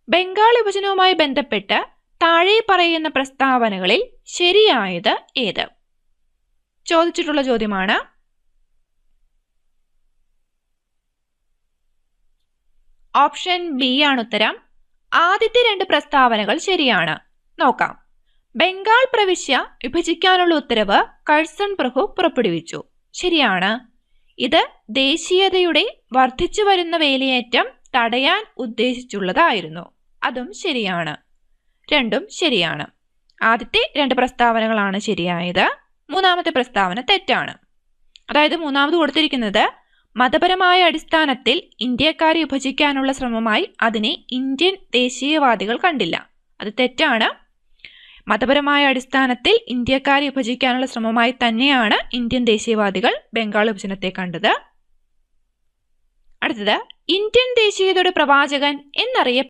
ബംഗാൾ വിഭജനവുമായി ബന്ധപ്പെട്ട് താഴെ പറയുന്ന പ്രസ്താവനകളിൽ ശരിയായത് ഏത്? ചോദിച്ചിട്ടുള്ള ചോദ്യമാണ്. ഓപ്ഷൻ ബി ആണ് ഉത്തരം. ആദ്യത്തെ 2 പ്രസ്താവനകൾ ശരിയാണ്. നോക്കാം. ബംഗാൾ പ്രവിശ്യ വിഭജിക്കാനുള്ള ഉത്തരവ് കഴ്സൺ പ്രഭു പുറപ്പെടുവിച്ചു. ശരിയാണ്. ഇത് ദേശീയതയുടെ വർദ്ധിച്ചു വരുന്ന വേലിയേറ്റം തടയാൻ ഉദ്ദേശിച്ചുള്ളതായിരുന്നു. അതും ശരിയാണ്. രണ്ടും ശരിയാണ്. ആദ്യത്തെ 2 പ്രസ്താവനകളാണ് ശരിയായത്. മൂന്നാമത്തെ പ്രസ്താവന തെറ്റാണ്. അതായത് മൂന്നാമത് കൊടുത്തിരിക്കുന്നത് മതപരമായ അടിസ്ഥാനത്തിൽ ഇന്ത്യക്കാരെ വിഭജിക്കാനുള്ള ശ്രമമായി അതിനെ ഇന്ത്യൻ ദേശീയവാദികൾ കണ്ടില്ല. അത് തെറ്റാണ്. മതപരമായ അടിസ്ഥാനത്തിൽ ഇന്ത്യക്കാരെ വിഭജിക്കാനുള്ള ശ്രമമായി തന്നെയാണ് ഇന്ത്യൻ ദേശീയവാദികൾ ബംഗാൾ വിഭജനത്തെ കണ്ടത്. അടുത്തത്, ഇന്ത്യൻ ദേശീയതയുടെ പ്രവാചകൻ എന്നറിയപ്പെടുന്നത്